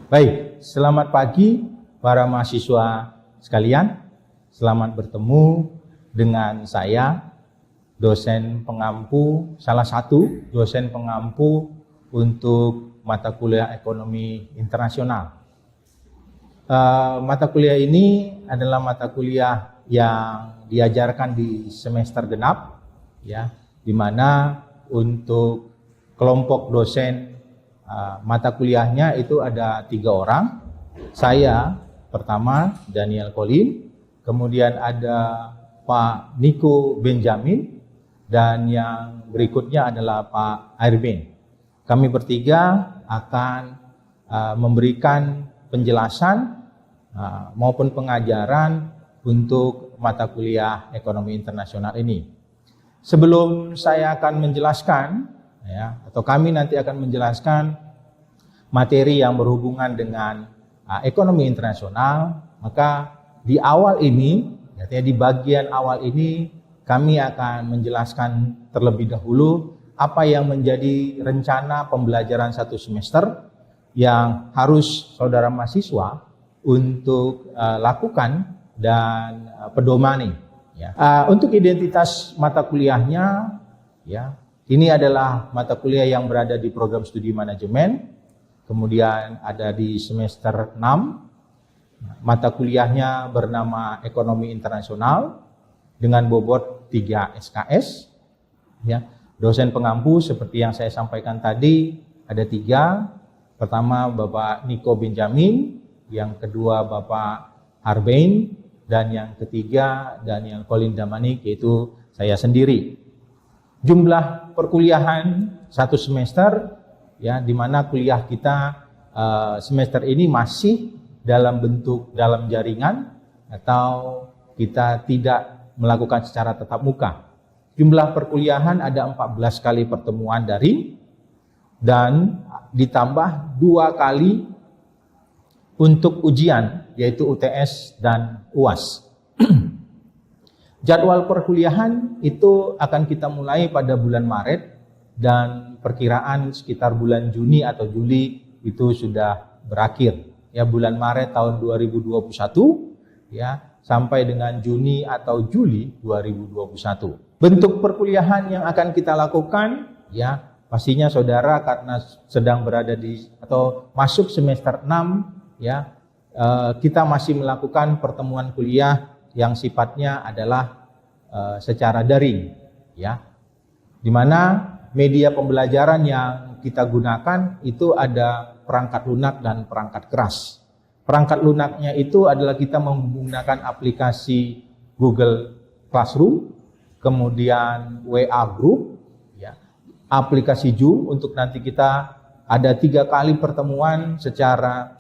Baik, selamat pagi para mahasiswa sekalian. Selamat bertemu dengan saya, dosen pengampu, salah satu dosen pengampu untuk mata kuliah ekonomi internasional. Mata kuliah ini adalah mata kuliah yang diajarkan di semester genap, ya, di mana untuk kelompok dosen mata kuliahnya itu ada 3 orang. Saya pertama Daniel Colin, kemudian ada Pak Nico Benjamin, dan yang berikutnya adalah Pak Irvin. Kami bertiga akan memberikan penjelasan maupun pengajaran untuk mata kuliah ekonomi internasional ini. Sebelum saya akan menjelaskan, atau kami nanti akan menjelaskan materi yang berhubungan dengan ekonomi internasional, maka di awal ini, artinya di bagian awal ini, kami akan menjelaskan terlebih dahulu apa yang menjadi rencana pembelajaran 1 semester yang harus saudara mahasiswa untuk lakukan dan pedomani. Untuk identitas mata kuliahnya, ini adalah mata kuliah yang berada di program studi manajemen, kemudian ada di semester 6. Mata kuliahnya bernama Ekonomi Internasional dengan bobot 3 SKS. Dosen pengampu seperti yang saya sampaikan tadi ada 3. Pertama Bapak Nico Benjamin, yang kedua Bapak Arbain, dan yang ketiga Daniel Colin Damanik, yaitu saya sendiri. Jumlah perkuliahan 1 semester, di mana kuliah kita semester ini masih dalam bentuk dalam jaringan atau kita tidak melakukan secara tatap muka. Jumlah perkuliahan ada 14 kali pertemuan daring dan ditambah 2 kali untuk ujian, yaitu UTS dan UAS. Jadwal perkuliahan itu akan kita mulai pada bulan Maret dan perkiraan sekitar bulan Juni atau Juli itu sudah berakhir. Bulan Maret tahun 2021 sampai dengan Juni atau Juli 2021. Bentuk perkuliahan yang akan kita lakukan, pastinya saudara karena sedang berada di atau masuk semester 6, kita masih melakukan pertemuan kuliah yang sifatnya adalah secara daring, di mana media pembelajaran yang kita gunakan itu ada perangkat lunak dan perangkat keras. Perangkat lunaknya itu adalah kita menggunakan aplikasi Google Classroom, kemudian WA Group, aplikasi Zoom untuk nanti kita ada 3 kali pertemuan secara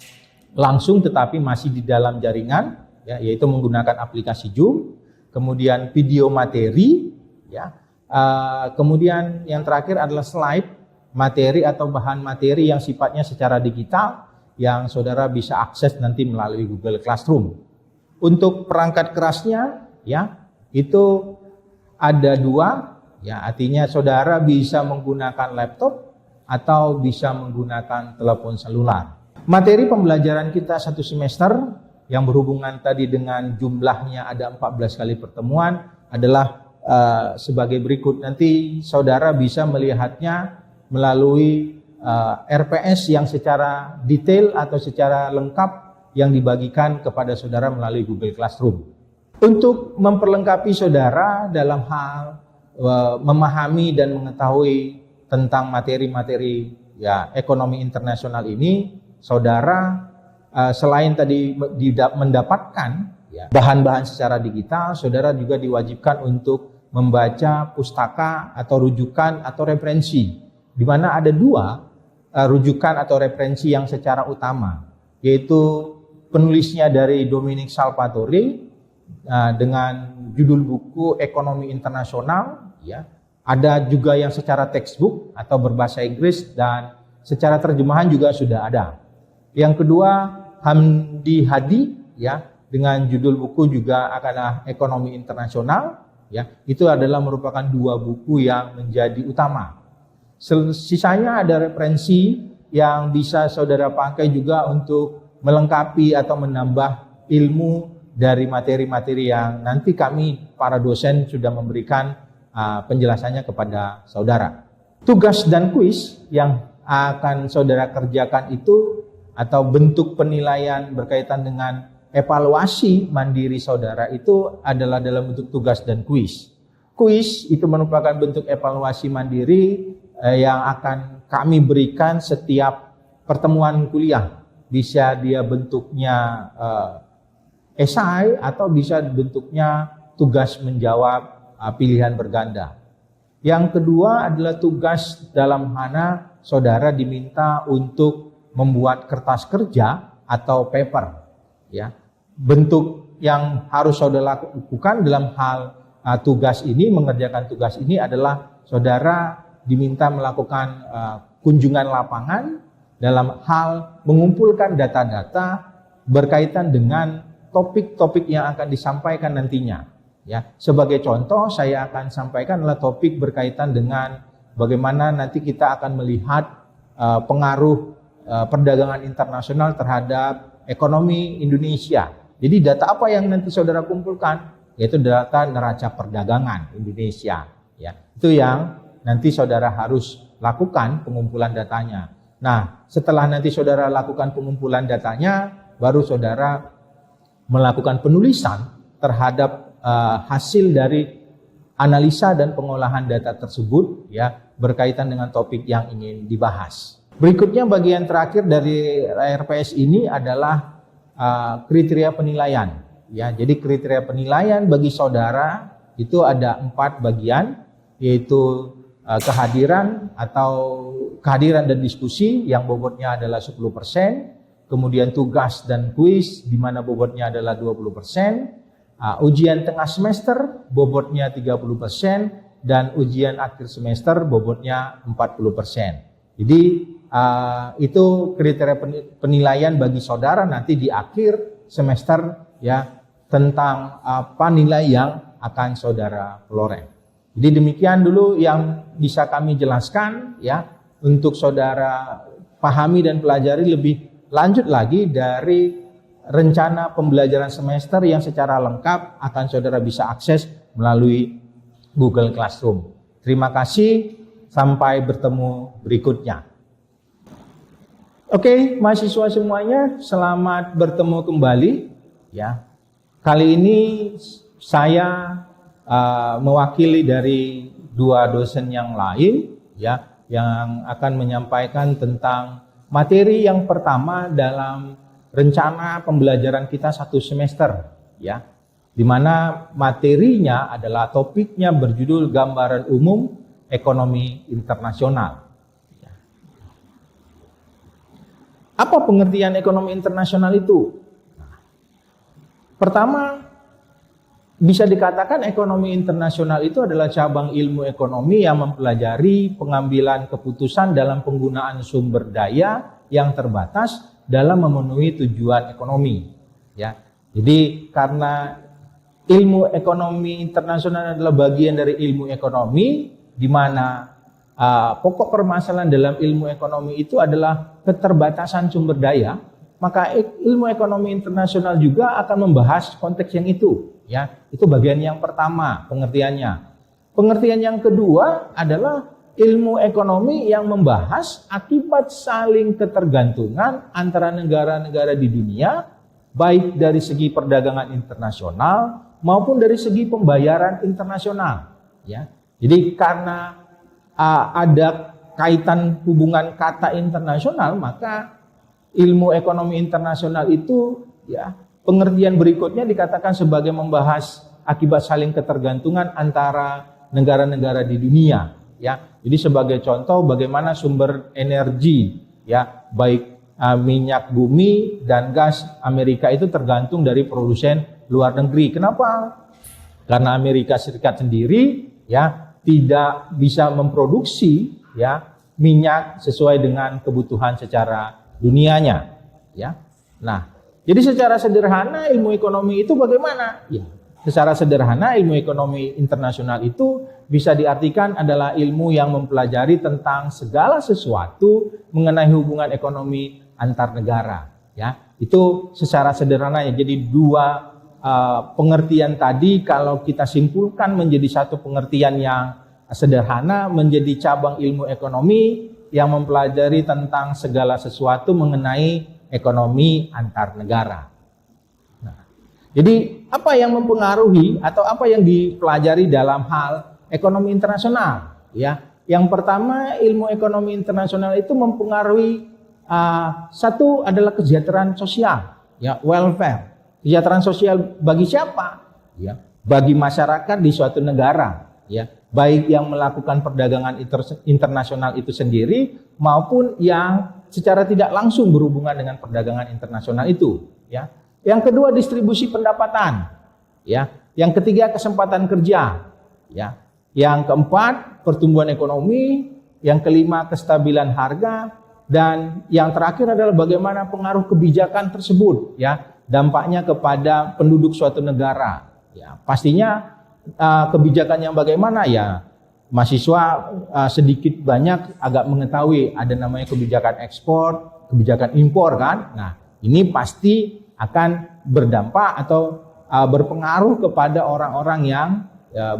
langsung tetapi masih di dalam jaringan, yaitu menggunakan aplikasi Zoom, kemudian video materi, kemudian yang terakhir adalah slide materi atau bahan materi yang sifatnya secara digital yang saudara bisa akses nanti melalui Google Classroom. Untuk perangkat kerasnya, itu ada 2, artinya saudara bisa menggunakan laptop atau bisa menggunakan telepon selular. Materi pembelajaran kita 1 semester yang berhubungan tadi dengan jumlahnya ada 14 kali pertemuan adalah sebagai berikut. Nanti saudara bisa melihatnya melalui RPS yang secara detail atau secara lengkap yang dibagikan kepada saudara melalui Google Classroom. Untuk memperlengkapi saudara dalam hal memahami dan mengetahui tentang materi-materi ekonomi internasional ini, saudara selain tadi mendapatkan bahan-bahan secara digital, saudara juga diwajibkan untuk membaca pustaka atau rujukan atau referensi, di mana ada 2 rujukan atau referensi yang secara utama, yaitu penulisnya dari Dominic Salvatore dengan judul buku Ekonomi Internasional, ada juga yang secara textbook atau berbahasa Inggris dan secara terjemahan juga sudah ada. Yang kedua Hamdi Hadi, dengan judul buku juga adalah Ekonomi Internasional, itu adalah merupakan 2 buku yang menjadi utama. Sisanya ada referensi yang bisa saudara pakai juga untuk melengkapi atau menambah ilmu dari materi-materi yang nanti kami para dosen sudah memberikan penjelasannya kepada saudara. Tugas dan kuis yang akan saudara kerjakan itu atau bentuk penilaian berkaitan dengan evaluasi mandiri saudara itu adalah dalam bentuk tugas dan kuis. Kuis itu merupakan bentuk evaluasi mandiri yang akan kami berikan setiap pertemuan kuliah. Bisa dia bentuknya esai atau bisa bentuknya tugas menjawab pilihan berganda. Yang kedua adalah tugas dalam mana saudara diminta untuk membuat kertas kerja atau paper. Ya, bentuk yang harus saudara lakukan dalam hal tugas ini, mengerjakan tugas ini adalah saudara diminta melakukan kunjungan lapangan dalam hal mengumpulkan data-data berkaitan dengan topik-topik yang akan disampaikan nantinya. Ya, sebagai contoh saya akan sampaikan adalah topik berkaitan dengan bagaimana nanti kita akan melihat pengaruh perdagangan internasional terhadap ekonomi Indonesia. Jadi data apa yang nanti saudara kumpulkan? Yaitu data neraca perdagangan Indonesia. Ya, itu yang nanti saudara harus lakukan pengumpulan datanya. Nah, setelah nanti saudara lakukan pengumpulan datanya, baru saudara melakukan penulisan terhadap hasil dari analisa dan pengolahan data tersebut, ya, berkaitan dengan topik yang ingin dibahas. Berikutnya bagian terakhir dari RPS ini adalah kriteria penilaian. Ya, jadi kriteria penilaian bagi saudara itu ada 4 bagian, yaitu kehadiran dan diskusi yang bobotnya adalah 10%, kemudian tugas dan kuis di mana bobotnya adalah 20%, ujian tengah semester bobotnya 30%, dan ujian akhir semester bobotnya 40%. Jadi itu kriteria penilaian bagi saudara nanti di akhir semester, ya, tentang apa nilai yang akan saudara peroleh. Jadi demikian dulu yang bisa kami jelaskan, ya, untuk saudara pahami dan pelajari lebih lanjut lagi dari rencana pembelajaran semester yang secara lengkap akan saudara bisa akses melalui Google Classroom. Terima kasih, sampai bertemu berikutnya. Oke, mahasiswa semuanya, selamat bertemu kembali. Ya, kali ini saya mewakili dari 2 dosen yang lain, ya, yang akan menyampaikan tentang materi yang pertama dalam rencana pembelajaran kita 1 semester, ya, di mana materinya adalah topiknya berjudul Gambaran Umum Ekonomi Internasional. Ya. Apa pengertian ekonomi internasional itu? Nah, pertama, bisa dikatakan ekonomi internasional itu adalah cabang ilmu ekonomi yang mempelajari pengambilan keputusan dalam penggunaan sumber daya yang terbatas dalam memenuhi tujuan ekonomi. Ya, jadi karena ilmu ekonomi internasional adalah bagian dari ilmu ekonomi, di mana pokok permasalahan dalam ilmu ekonomi itu adalah keterbatasan sumber daya, maka ilmu ekonomi internasional juga akan membahas konteks yang itu. Ya, itu bagian yang pertama pengertiannya. Pengertian yang kedua adalah ilmu ekonomi yang membahas akibat saling ketergantungan antara negara-negara di dunia, baik dari segi perdagangan internasional maupun dari segi pembayaran internasional. Ya, jadi karena ada kaitan hubungan kata internasional, maka ilmu ekonomi internasional itu, ya, pengertian berikutnya dikatakan sebagai membahas akibat saling ketergantungan antara negara-negara di dunia. Ya, jadi sebagai contoh bagaimana sumber energi, ya, baik minyak bumi dan gas Amerika itu tergantung dari produsen luar negeri. Kenapa? Karena Amerika Serikat sendiri, ya, tidak bisa memproduksi, ya, minyak sesuai dengan kebutuhan secara dunianya. Ya, nah. Jadi secara sederhana ilmu ekonomi itu bagaimana? Ya, secara sederhana ilmu ekonomi internasional itu bisa diartikan adalah ilmu yang mempelajari tentang segala sesuatu mengenai hubungan ekonomi antar negara. Ya, itu secara sederhana ya. Jadi dua pengertian tadi kalau kita simpulkan menjadi satu pengertian yang sederhana, menjadi cabang ilmu ekonomi yang mempelajari tentang segala sesuatu mengenai ekonomi antar negara. Nah, jadi apa yang mempengaruhi atau apa yang dipelajari dalam hal ekonomi internasional? Ya, yang pertama ilmu ekonomi internasional itu mempengaruhi satu adalah kesejahteraan sosial, ya, welfare. Kesejahteraan sosial bagi siapa? Ya, bagi masyarakat di suatu negara. Ya, baik yang melakukan perdagangan internasional itu sendiri maupun yang secara tidak langsung berhubungan dengan perdagangan internasional itu. Ya, yang kedua distribusi pendapatan. Ya, yang ketiga kesempatan kerja. Ya, yang keempat pertumbuhan ekonomi. Yang kelima kestabilan harga. Dan yang terakhir adalah bagaimana pengaruh kebijakan tersebut. Ya, dampaknya kepada penduduk suatu negara. Ya, pastinya kebijakan yang bagaimana ya mahasiswa sedikit banyak agak mengetahui ada namanya kebijakan ekspor, kebijakan impor kan. Nah, ini pasti akan berdampak atau berpengaruh kepada orang-orang yang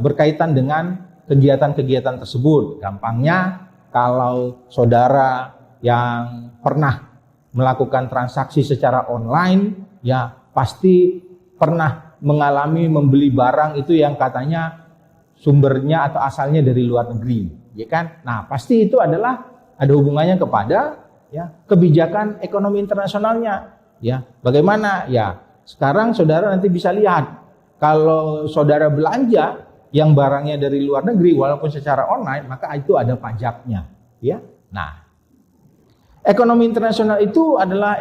berkaitan dengan kegiatan-kegiatan tersebut. Gampangnya kalau saudara yang pernah melakukan transaksi secara online ya pasti pernah mengalami membeli barang itu yang katanya sumbernya atau asalnya dari luar negeri, ya kan? Nah, pasti itu adalah ada hubungannya kepada ya kebijakan ekonomi internasionalnya, ya. Bagaimana? Ya, sekarang saudara nanti bisa lihat kalau saudara belanja yang barangnya dari luar negeri walaupun secara online, maka itu ada pajaknya, ya. Nah, ekonomi internasional itu adalah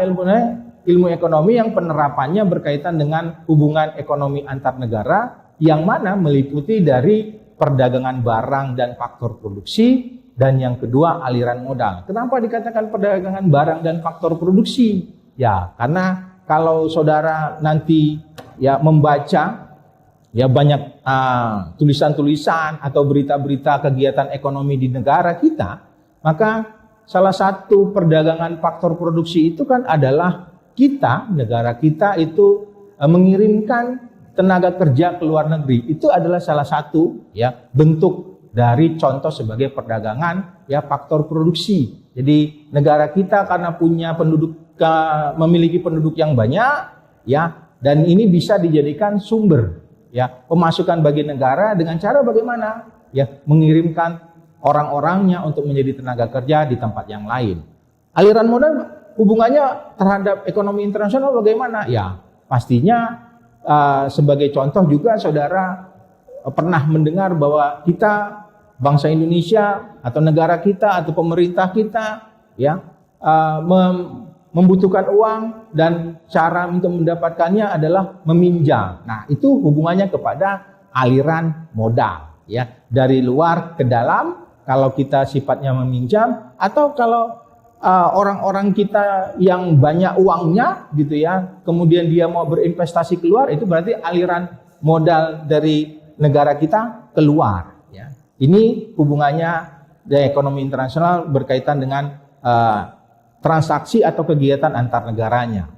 ilmu ekonomi yang penerapannya berkaitan dengan hubungan ekonomi antar negara yang mana meliputi dari perdagangan barang dan faktor produksi dan yang kedua aliran modal. Kenapa dikatakan perdagangan barang dan faktor produksi? Ya, karena kalau saudara nanti ya membaca ya banyak tulisan-tulisan atau berita-berita kegiatan ekonomi di negara kita, maka salah satu perdagangan faktor produksi itu kan adalah kita, negara kita itu mengirimkan tenaga kerja ke luar negeri. Itu adalah salah satu ya bentuk dari contoh sebagai perdagangan ya faktor produksi. Jadi negara kita karena punya memiliki penduduk yang banyak ya dan ini bisa dijadikan sumber ya pemasukan bagi negara dengan cara bagaimana? Ya mengirimkan orang-orangnya untuk menjadi tenaga kerja di tempat yang lain. Aliran modal hubungannya terhadap ekonomi internasional bagaimana? Ya, pastinya sebagai contoh juga saudara pernah mendengar bahwa kita bangsa Indonesia atau negara kita atau pemerintah kita ya membutuhkan uang dan cara untuk mendapatkannya adalah meminjam. Nah, itu hubungannya kepada aliran modal ya dari luar ke dalam kalau kita sifatnya meminjam atau kalau orang-orang kita yang banyak uangnya gitu ya, kemudian dia mau berinvestasi keluar, itu berarti aliran modal dari negara kita keluar. Ya. Ini hubungannya dari ekonomi internasional berkaitan dengan transaksi atau kegiatan antar negaranya.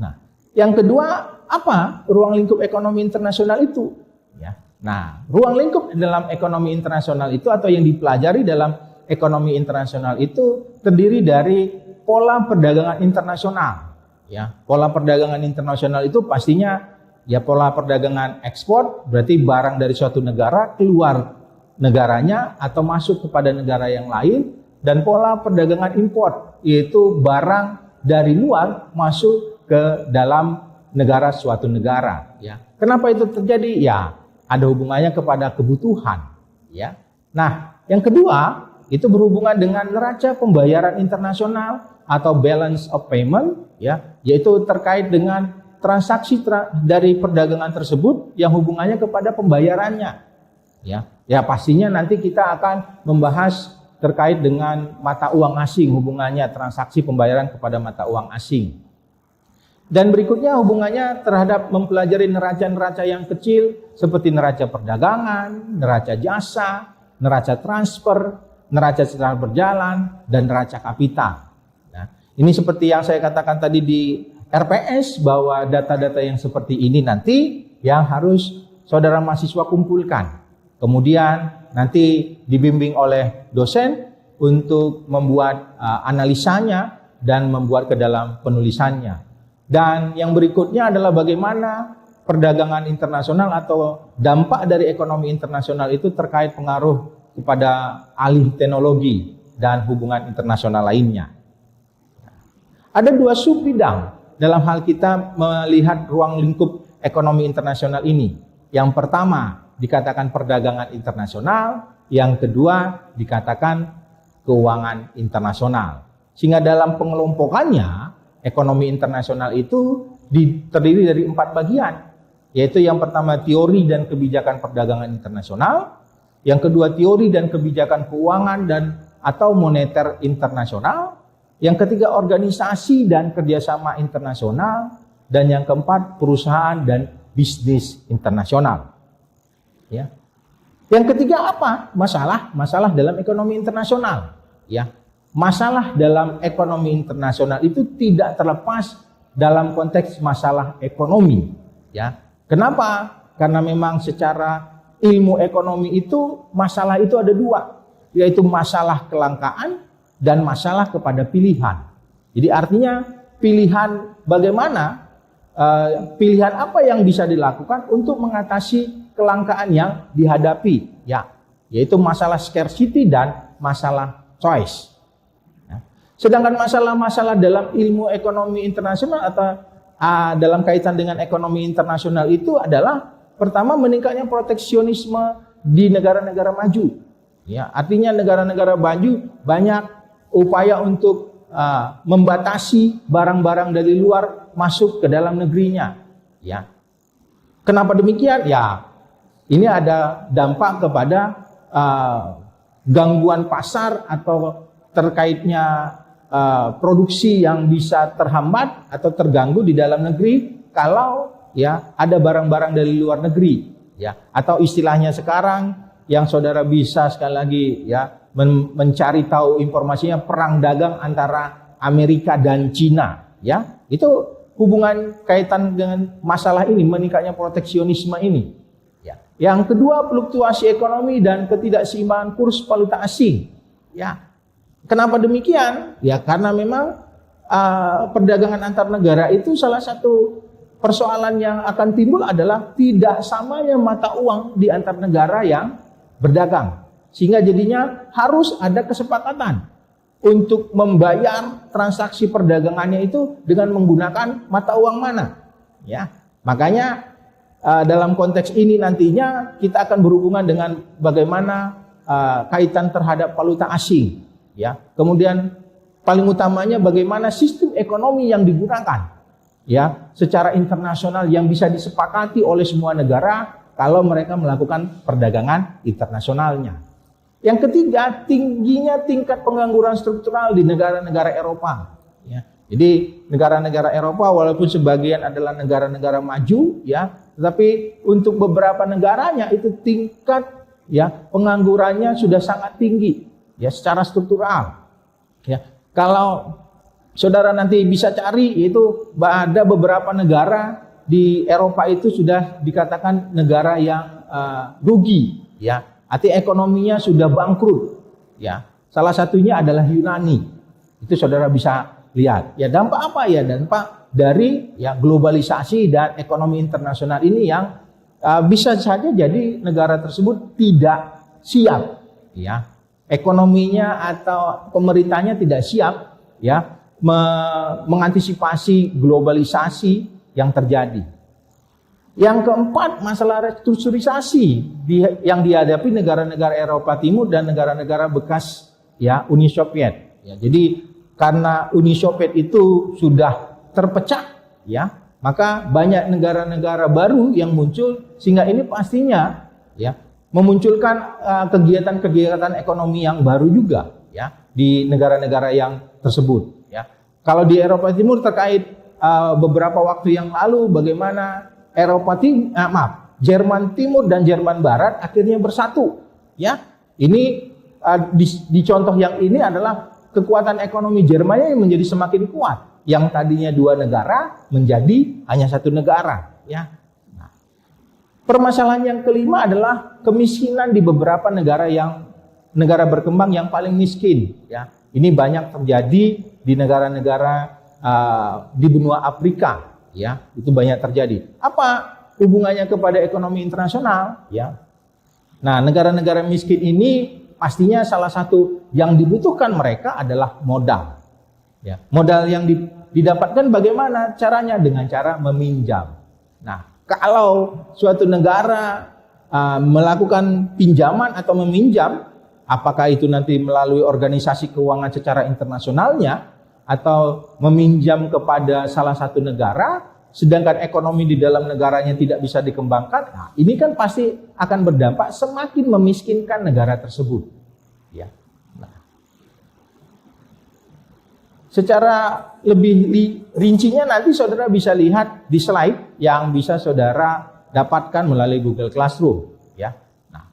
Nah, yang kedua apa ruang lingkup ekonomi internasional itu? Ya. Nah, ruang lingkup dalam ekonomi internasional itu atau yang dipelajari dalam ekonomi internasional itu terdiri dari pola perdagangan internasional. Ya, pola perdagangan internasional itu pastinya ya pola perdagangan ekspor, berarti barang dari suatu negara keluar negaranya atau masuk kepada negara yang lain, dan pola perdagangan import, yaitu barang dari luar masuk ke dalam negara suatu negara. Ya, kenapa itu terjadi? Ya, ada hubungannya kepada kebutuhan. Ya, nah yang kedua itu berhubungan dengan neraca pembayaran internasional atau balance of payment, ya, yaitu terkait dengan transaksi dari perdagangan tersebut yang hubungannya kepada pembayarannya. Ya, ya pastinya nanti kita akan membahas terkait dengan mata uang asing, hubungannya transaksi pembayaran kepada mata uang asing. Dan berikutnya hubungannya terhadap mempelajari neraca-neraca yang kecil seperti neraca perdagangan, neraca jasa, neraca transfer, neraca secara berjalan, dan neraca kapital. Nah, ini seperti yang saya katakan tadi di RPS, bahwa data-data yang seperti ini nanti yang harus saudara mahasiswa kumpulkan. Kemudian nanti dibimbing oleh dosen untuk membuat analisanya dan membuat ke dalam penulisannya. Dan yang berikutnya adalah bagaimana perdagangan internasional atau dampak dari ekonomi internasional itu terkait pengaruh kepada alih teknologi dan hubungan internasional lainnya. Ada dua sub bidang dalam hal kita melihat ruang lingkup ekonomi internasional ini. Yang pertama dikatakan perdagangan internasional, yang kedua dikatakan keuangan internasional. Sehingga dalam pengelompokannya, ekonomi internasional itu terdiri dari 4 bagian, yaitu yang pertama teori dan kebijakan perdagangan internasional, yang kedua teori dan kebijakan keuangan dan atau moneter internasional, yang ketiga organisasi dan kerjasama internasional, dan yang keempat perusahaan dan bisnis internasional. Ya. Yang ketiga apa? Masalah dalam ekonomi internasional. Ya. Masalah dalam ekonomi internasional itu tidak terlepas dalam konteks masalah ekonomi. Ya. Kenapa? Karena memang secara ilmu ekonomi itu masalah itu ada dua, yaitu masalah kelangkaan dan masalah kepada pilihan. Jadi artinya pilihan bagaimana, pilihan apa yang bisa dilakukan untuk mengatasi kelangkaan yang dihadapi, ya, yaitu masalah scarcity dan masalah choice. Sedangkan masalah-masalah dalam ilmu ekonomi internasional atau dalam kaitan dengan ekonomi internasional itu adalah pertama meningkatnya proteksionisme di negara-negara maju. Ya, artinya negara-negara maju banyak upaya untuk membatasi barang-barang dari luar masuk ke dalam negerinya. Ya, kenapa demikian? Ya, ini ada dampak kepada gangguan pasar atau terkaitnya produksi yang bisa terhambat atau terganggu di dalam negeri kalau ya ada barang-barang dari luar negeri, ya, atau istilahnya sekarang yang saudara bisa sekali lagi ya mencari tahu informasinya, perang dagang antara Amerika dan Cina, ya, itu hubungan kaitan dengan masalah ini, meningkatnya proteksionisme ini. Ya. Yang kedua fluktuasi ekonomi dan ketidakseimbangan kurs valuta asing, ya. Kenapa demikian? Ya karena memang perdagangan antar negara itu salah satu persoalan yang akan timbul adalah tidak samanya mata uang di antar negara yang berdagang. Sehingga jadinya harus ada kesepakatan untuk membayar transaksi perdagangannya itu dengan menggunakan mata uang mana. Ya, makanya dalam konteks ini nantinya kita akan berhubungan dengan bagaimana kaitan terhadap valuta asing. Ya, kemudian paling utamanya bagaimana sistem ekonomi yang digunakan, ya, secara internasional yang bisa disepakati oleh semua negara kalau mereka melakukan perdagangan internasionalnya. Yang ketiga, tingginya tingkat pengangguran struktural di negara-negara Eropa. Ya, jadi negara-negara Eropa walaupun sebagian adalah negara-negara maju, ya, tetapi untuk beberapa negaranya itu tingkat ya penganggurannya sudah sangat tinggi. Ya, secara struktural. Ya, kalau saudara nanti bisa cari, itu ada beberapa negara di Eropa itu sudah dikatakan negara yang rugi, ya, arti ekonominya sudah bangkrut, ya. Salah satunya adalah Yunani. Itu saudara bisa lihat. Ya, dampak apa ya? Dampak dari ya globalisasi dan ekonomi internasional ini yang bisa saja jadi negara tersebut tidak siap, ya. Ekonominya atau pemerintahnya tidak siap ya mengantisipasi globalisasi yang terjadi. Yang keempat, masalah restrukturisasi yang dihadapi negara-negara Eropa Timur dan negara-negara bekas ya Uni Soviet. Ya, jadi karena Uni Soviet itu sudah terpecah, ya, maka banyak negara-negara baru yang muncul sehingga ini pastinya ya memunculkan kegiatan-kegiatan ekonomi yang baru juga ya di negara-negara yang tersebut, ya. Kalau di Eropa Timur terkait beberapa waktu yang lalu bagaimana Jerman Timur dan Jerman Barat akhirnya bersatu. Ya, ini di contoh yang ini adalah kekuatan ekonomi Jerman yang menjadi semakin kuat. Yang tadinya dua negara menjadi hanya satu negara. Ya. Nah, permasalahan yang kelima adalah kemiskinan di beberapa negara berkembang yang paling miskin. Ya, ini banyak terjadi di negara-negara di benua Afrika, ya, itu banyak terjadi. Apa hubungannya kepada ekonomi internasional? Ya, nah negara-negara miskin ini pastinya salah satu yang dibutuhkan mereka adalah modal. Ya, modal yang didapatkan bagaimana caranya? Dengan cara meminjam. Nah, kalau suatu negara melakukan pinjaman atau meminjam, apakah itu nanti melalui organisasi keuangan secara internasionalnya, atau meminjam kepada salah satu negara, sedangkan ekonomi di dalam negaranya tidak bisa dikembangkan, nah, ini kan pasti akan berdampak semakin memiskinkan negara tersebut. Ya. Nah, secara lebih rincinya nanti saudara bisa lihat di slide yang bisa saudara dapatkan melalui Google Classroom. Ya. Nah,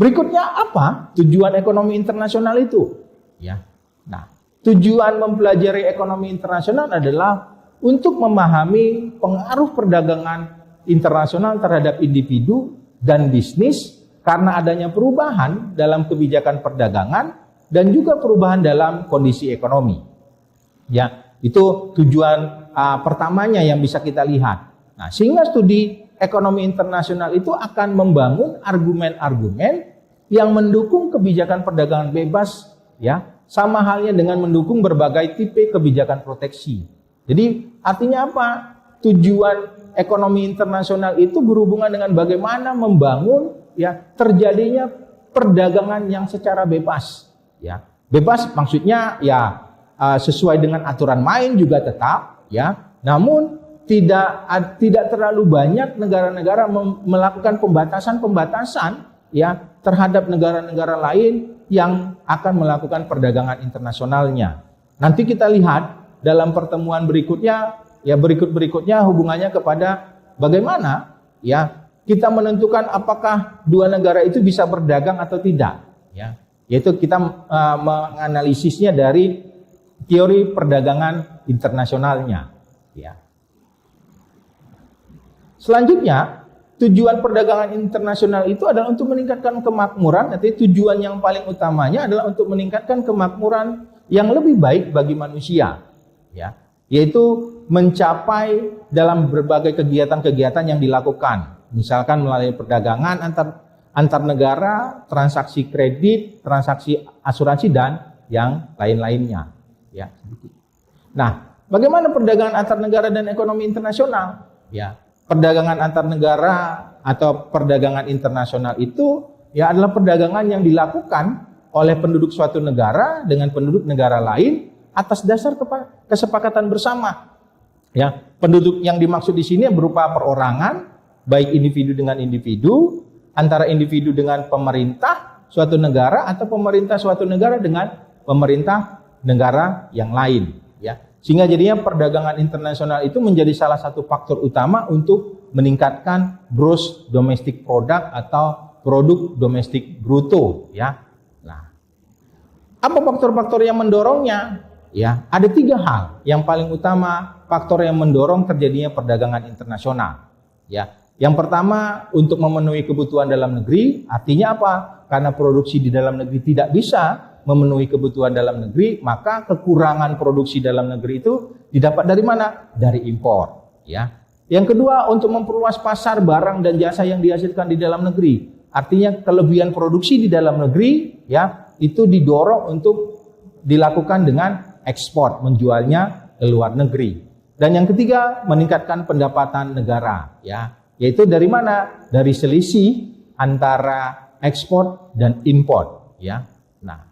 berikutnya apa tujuan ekonomi internasional itu? Ya. Nah, tujuan mempelajari ekonomi internasional adalah untuk memahami pengaruh perdagangan internasional terhadap individu dan bisnis karena adanya perubahan dalam kebijakan perdagangan dan juga perubahan dalam kondisi ekonomi. Ya, itu tujuan pertamanya yang bisa kita lihat. Nah, sehingga studi ekonomi internasional itu akan membangun argumen-argumen yang mendukung kebijakan perdagangan bebas, ya. Sama halnya dengan mendukung berbagai tipe kebijakan proteksi. Jadi artinya apa? Tujuan ekonomi internasional itu berhubungan dengan bagaimana membangun ya terjadinya perdagangan yang secara bebas. Ya, bebas maksudnya ya sesuai dengan aturan main juga tetap. Ya, namun tidak terlalu banyak negara-negara melakukan pembatasan-pembatasan ya terhadap negara-negara lain yang akan melakukan perdagangan internasionalnya. Nanti kita lihat dalam pertemuan berikutnya, ya berikutnya hubungannya kepada bagaimana ya kita menentukan apakah dua negara itu bisa berdagang atau tidak. Ya, yaitu kita menganalisisnya dari teori perdagangan internasionalnya. Ya. Selanjutnya, tujuan perdagangan internasional itu adalah untuk meningkatkan kemakmuran, artinya tujuan yang paling utamanya adalah untuk meningkatkan kemakmuran yang lebih baik bagi manusia, ya, yaitu mencapai dalam berbagai kegiatan-kegiatan yang dilakukan, misalkan melalui perdagangan antar negara, transaksi kredit, transaksi asuransi dan yang lain-lainnya, ya. Nah, bagaimana perdagangan antar negara dan ekonomi internasional? Ya. Perdagangan antar negara atau perdagangan internasional itu ya adalah perdagangan yang dilakukan oleh penduduk suatu negara dengan penduduk negara lain atas dasar kesepakatan bersama. Ya, penduduk yang dimaksud di sini berupa perorangan, baik individu dengan individu, antara individu dengan pemerintah suatu negara atau pemerintah suatu negara dengan pemerintah negara yang lain, ya. Sehingga jadinya perdagangan internasional itu menjadi salah satu faktor utama untuk meningkatkan gross domestic product atau produk domestik bruto, ya. Nah, apa faktor-faktor yang mendorongnya? Ya, ada 3 hal. Yang paling utama faktor yang mendorong terjadinya perdagangan internasional. Ya, yang pertama untuk memenuhi kebutuhan dalam negeri. Artinya apa? Karena produksi di dalam negeri tidak bisa memenuhi kebutuhan dalam negeri, maka kekurangan produksi dalam negeri itu didapat dari mana? Dari impor, ya. Yang kedua, untuk memperluas pasar barang dan jasa yang dihasilkan di dalam negeri. Artinya kelebihan produksi di dalam negeri, ya, itu didorong untuk dilakukan dengan ekspor, menjualnya ke luar negeri. Dan yang ketiga, meningkatkan pendapatan negara, ya. Yaitu dari mana? Dari selisih antara ekspor dan impor, ya. Nah,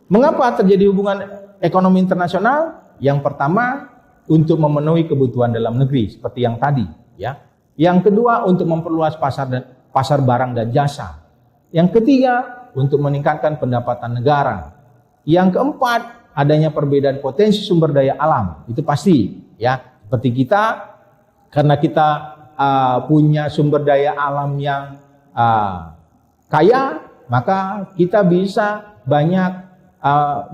mengapa terjadi hubungan ekonomi internasional? Yang pertama, untuk memenuhi kebutuhan dalam negeri seperti yang tadi, ya. Yang kedua, untuk memperluas pasar barang dan jasa. Yang ketiga, untuk meningkatkan pendapatan negara. Yang keempat, adanya perbedaan potensi sumber daya alam. Itu pasti, ya. Seperti kita, karena kita punya sumber daya alam yang kaya, maka kita bisa banyak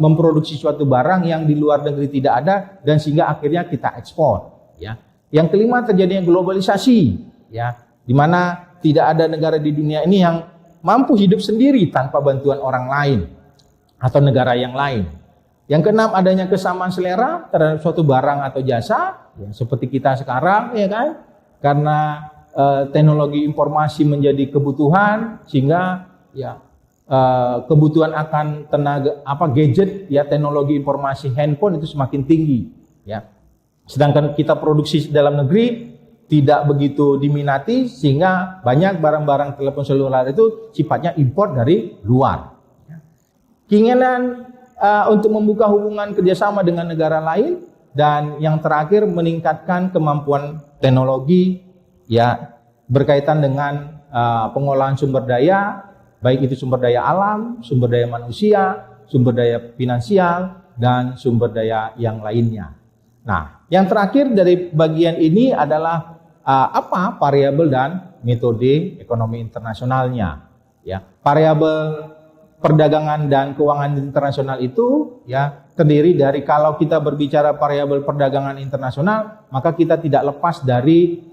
memproduksi suatu barang yang di luar negeri tidak ada, dan sehingga akhirnya kita ekspor, ya. Yang kelima, terjadinya globalisasi, ya, di mana tidak ada negara di dunia ini yang mampu hidup sendiri tanpa bantuan orang lain atau negara yang lain. Yang keenam, adanya kesamaan selera terhadap suatu barang atau jasa, ya, seperti kita sekarang, ya kan? Karena teknologi informasi menjadi kebutuhan, sehingga ya kebutuhan akan tenaga gadget, ya, teknologi informasi handphone itu semakin tinggi, ya. Sedangkan kita produksi dalam negeri tidak begitu diminati, sehingga banyak barang-barang telepon seluler itu sifatnya impor dari luar. Keinginan untuk membuka hubungan kerjasama dengan negara lain, dan yang terakhir meningkatkan kemampuan teknologi, ya, berkaitan dengan pengolahan sumber daya, baik itu sumber daya alam, sumber daya manusia, sumber daya finansial, dan sumber daya yang lainnya. Nah, yang terakhir dari bagian ini adalah apa variabel dan metode ekonomi internasionalnya, ya. Variabel perdagangan dan keuangan internasional itu, ya, terdiri dari, kalau kita berbicara variabel perdagangan internasional, maka kita tidak lepas dari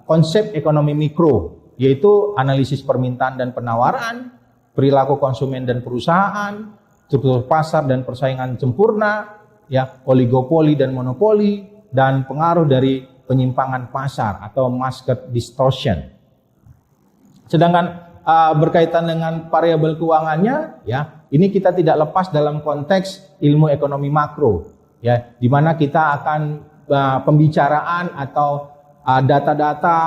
konsep ekonomi mikro, yaitu analisis permintaan dan penawaran, perilaku konsumen dan perusahaan, struktur pasar dan persaingan sempurna, ya, oligopoli dan monopoli, dan pengaruh dari penyimpangan pasar atau market distortion. Sedangkan berkaitan dengan variabel keuangannya, ya, ini kita tidak lepas dalam konteks ilmu ekonomi makro, ya, di mana kita akan pembicaraan atau data-data,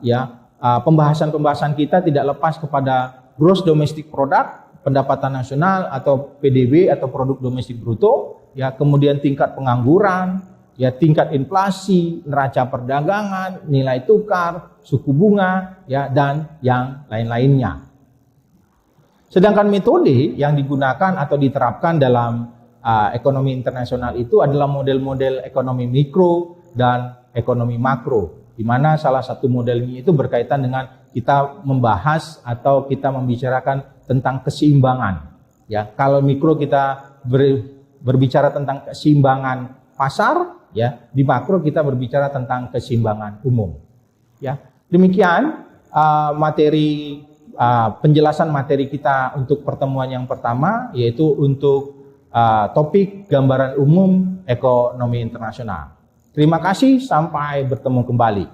ya, pembahasan-pembahasan kita tidak lepas kepada gross domestic product, pendapatan nasional atau PDB atau produk domestik bruto, ya, kemudian tingkat pengangguran, ya, tingkat inflasi, neraca perdagangan, nilai tukar, suku bunga, ya, dan yang lain-lainnya. Sedangkan metode yang digunakan atau diterapkan dalam ekonomi internasional itu adalah model-model ekonomi mikro dan ekonomi makro, di mana salah satu modelnya itu berkaitan dengan kita membahas atau kita membicarakan tentang keseimbangan, ya. Kalau mikro kita berbicara tentang keseimbangan pasar, ya, di makro kita berbicara tentang keseimbangan umum, ya. Demikian penjelasan materi kita untuk pertemuan yang pertama, yaitu untuk topik gambaran umum ekonomi internasional. Terima kasih, sampai bertemu kembali.